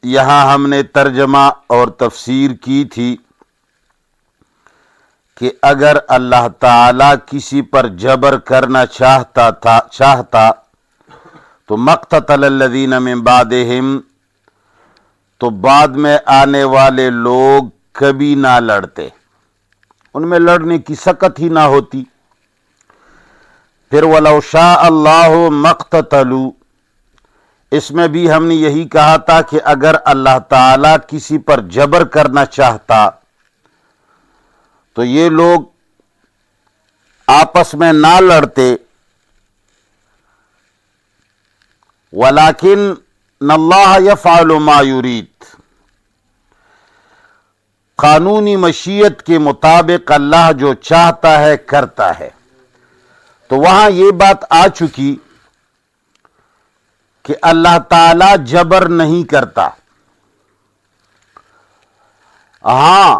یہاں ہم نے ترجمہ اور تفسیر کی تھی کہ اگر اللہ تعالی کسی پر جبر کرنا چاہتا تو مقتتل الذین من بعدہم، تو بعد میں آنے والے لوگ کبھی نہ لڑتے، ان میں لڑنے کی سکت ہی نہ ہوتی۔ پھر وَلَوْ شَاءَ اللَّهُ مَقْتَتَلُوا، اس میں بھی ہم نے یہی کہا تھا کہ اگر اللہ تعالی کسی پر جبر کرنا چاہتا تو یہ لوگ آپس میں نہ لڑتے، وَلَكِنَّ اللَّهَ يَفْعَلُ مَا يُرِيدُ، قانونی مشیت کے مطابق اللہ جو چاہتا ہے کرتا ہے۔ تو وہاں یہ بات آ چکی کہ اللہ تعالی جبر نہیں کرتا۔ ہاں،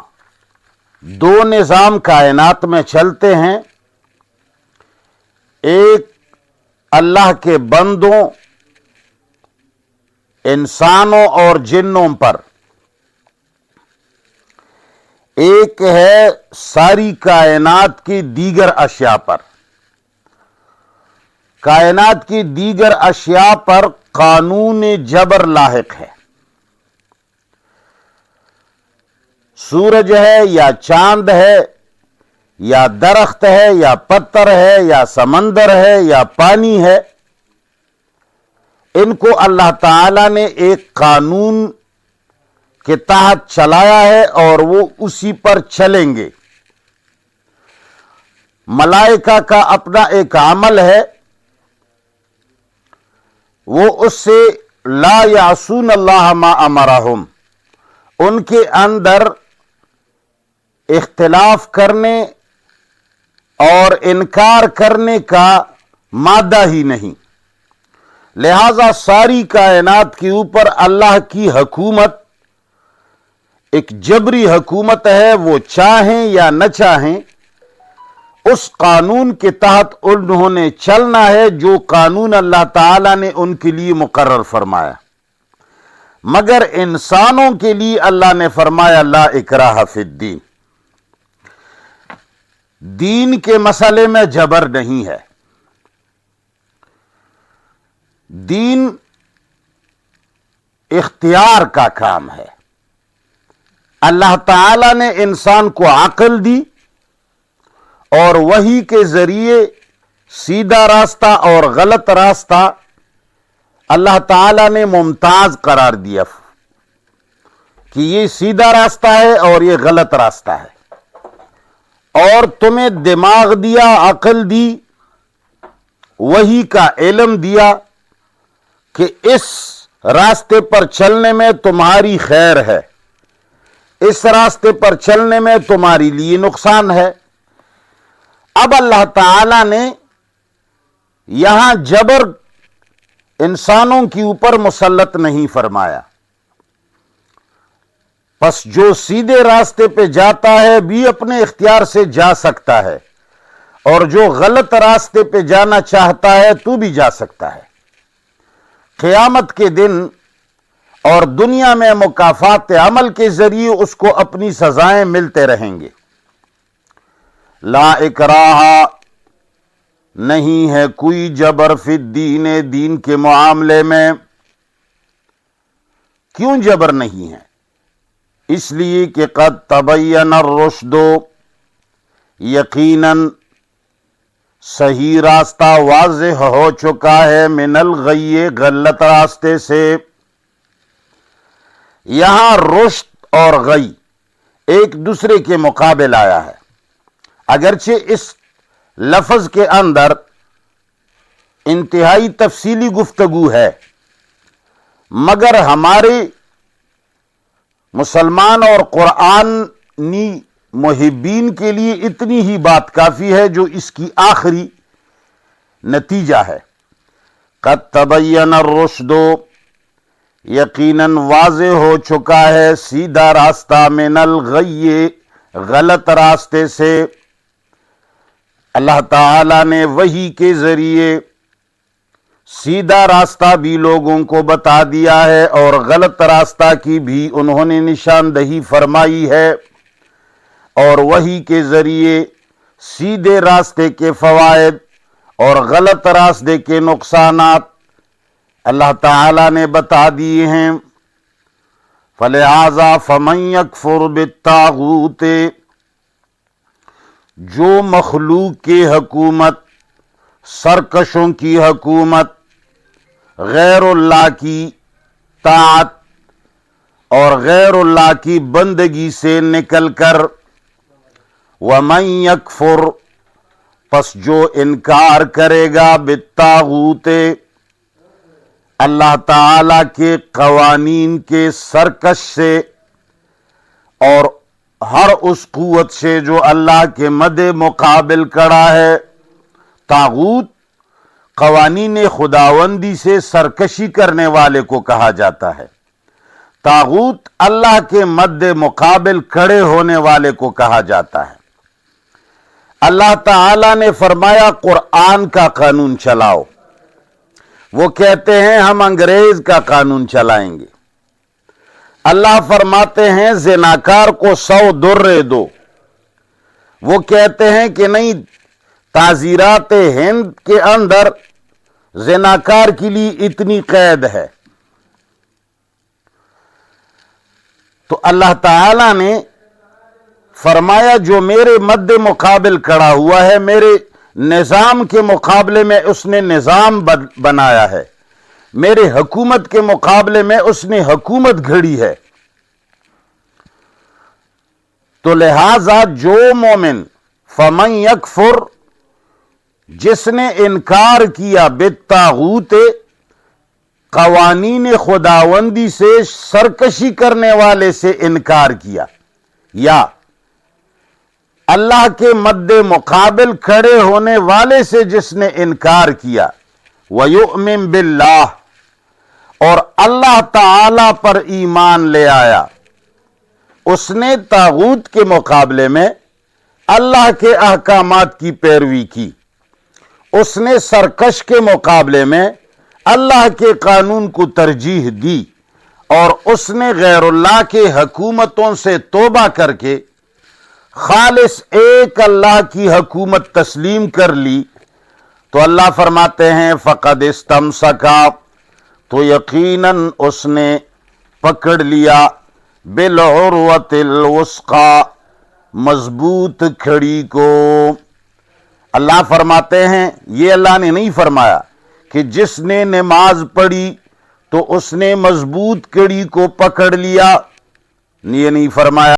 دو نظام کائنات میں چلتے ہیں، ایک اللہ کے بندوں انسانوں اور جنوں پر، ایک ہے ساری کائنات کی دیگر اشیاء پر۔ کائنات کی دیگر اشیاء پر قانون جبر لاحق ہے۔ سورج ہے یا چاند ہے یا درخت ہے یا پتھر ہے یا سمندر ہے یا پانی ہے، ان کو اللہ تعالی نے ایک قانون کے تحت چلایا ہے اور وہ اسی پر چلیں گے۔ ملائکہ کا اپنا ایک عمل ہے، وہ اس سے لا یعصون اللہ ما امرہم، ان کے اندر اختلاف کرنے اور انکار کرنے کا مادہ ہی نہیں۔ لہذا ساری کائنات کے اوپر اللہ کی حکومت ایک جبری حکومت ہے، وہ چاہیں یا نہ چاہیں اس قانون کے تحت انہوں نے چلنا ہے جو قانون اللہ تعالی نے ان کے لیے مقرر فرمایا۔ مگر انسانوں کے لیے اللہ نے فرمایا لا اکراہ فی الدین، دین کے مسئلے میں جبر نہیں ہے۔ دین اختیار کا کام ہے۔ اللہ تعالی نے انسان کو عقل دی اور وحی کے ذریعے سیدھا راستہ اور غلط راستہ اللہ تعالی نے ممتاز قرار دیا کہ یہ سیدھا راستہ ہے اور یہ غلط راستہ ہے، اور تمہیں دماغ دیا، عقل دی، وحی کا علم دیا کہ اس راستے پر چلنے میں تمہاری خیر ہے، اس راستے پر چلنے میں تمہاری لیے نقصان ہے۔ اب اللہ تعالی نے یہاں جبر انسانوں کے اوپر مسلط نہیں فرمایا، پس جو سیدھے راستے پہ جاتا ہے بھی اپنے اختیار سے جا سکتا ہے، اور جو غلط راستے پہ جانا چاہتا ہے تو بھی جا سکتا ہے۔ قیامت کے دن اور دنیا میں مکافات عمل کے ذریعے اس کو اپنی سزائیں ملتے رہیں گے۔ لا اکراہ، نہیں ہے کوئی جبر فی الدین، دین کے معاملے میں۔ کیوں جبر نہیں ہے؟ اس لیے کہ قد تبین الرشد، یقیناً صحیح راستہ واضح ہو چکا ہے، من الغی، غلط راستے سے۔ یہاں رشد اور غی ایک دوسرے کے مقابل آیا ہے، اگرچہ اس لفظ کے اندر انتہائی تفصیلی گفتگو ہے، مگر ہمارے مسلمان اور قرآنی محبین کے لیے اتنی ہی بات کافی ہے جو اس کی آخری نتیجہ ہے۔ قد تبین الرشد، یقیناً واضح ہو چکا ہے سیدھا راستہ، من الغی، غلط راستے سے۔ اللہ تعالی نے وحی کے ذریعے سیدھا راستہ بھی لوگوں کو بتا دیا ہے اور غلط راستہ کی بھی انہوں نے نشاندہی فرمائی ہے، اور وحی کے ذریعے سیدھے راستے کے فوائد اور غلط راستے کے نقصانات اللہ تعالی نے بتا دیے ہیں۔ فلہذا فمن یکفر بالطاغوت، جو مخلوق کی حکومت، سرکشوں کی حکومت، غیر اللہ کی طاعت اور غیر اللہ کی بندگی سے نکل کر، ومن یکفر، پس جو انکار کرے گا، بالطاغوت، اللہ تعالی کے قوانین کے سرکش سے اور ہر اس قوت سے جو اللہ کے مد مقابل کھڑا ہے۔ طاغوت قوانین خداوندی سے سرکشی کرنے والے کو کہا جاتا ہے، طاغوت اللہ کے مد مقابل کھڑے ہونے والے کو کہا جاتا ہے۔ اللہ تعالی نے فرمایا قرآن کا قانون چلاؤ، وہ کہتے ہیں ہم انگریز کا قانون چلائیں گے۔ اللہ فرماتے ہیں زناکار کو 100 درے دو، وہ کہتے ہیں کہ نہیں، تعزیرات ہند کے اندر زناکار کے لیے اتنی قید ہے۔ تو اللہ تعالی نے فرمایا جو میرے مد مقابل کھڑا ہوا ہے، میرے نظام کے مقابلے میں اس نے نظام بنایا ہے، میرے حکومت کے مقابلے میں اس نے حکومت گھڑی ہے، تو لہذا جو مومن فمن یکفر، جس نے انکار کیا، بالطاغوت، قوانین خداوندی سے سرکشی کرنے والے سے انکار کیا، یا اللہ کے مد مقابل کھڑے ہونے والے سے جس نے انکار کیا، وَيُؤْمِن بِاللَّهِ، اور اللہ تعالی پر ایمان لے آیا، اس نے طاغوت کے مقابلے میں اللہ کے احکامات کی پیروی کی، اس نے سرکش کے مقابلے میں اللہ کے قانون کو ترجیح دی، اور اس نے غیر اللہ کے حکومتوں سے توبہ کر کے خالص ایک اللہ کی حکومت تسلیم کر لی، تو اللہ فرماتے ہیں فقد استمسکا، تو یقیناً اس نے پکڑ لیا، بالعروۃ الوثقی، مضبوط کھڑی کو۔ اللہ فرماتے ہیں، یہ اللہ نے نہیں فرمایا کہ جس نے نماز پڑھی تو اس نے مضبوط کڑی کو پکڑ لیا، یہ نہیں فرمایا۔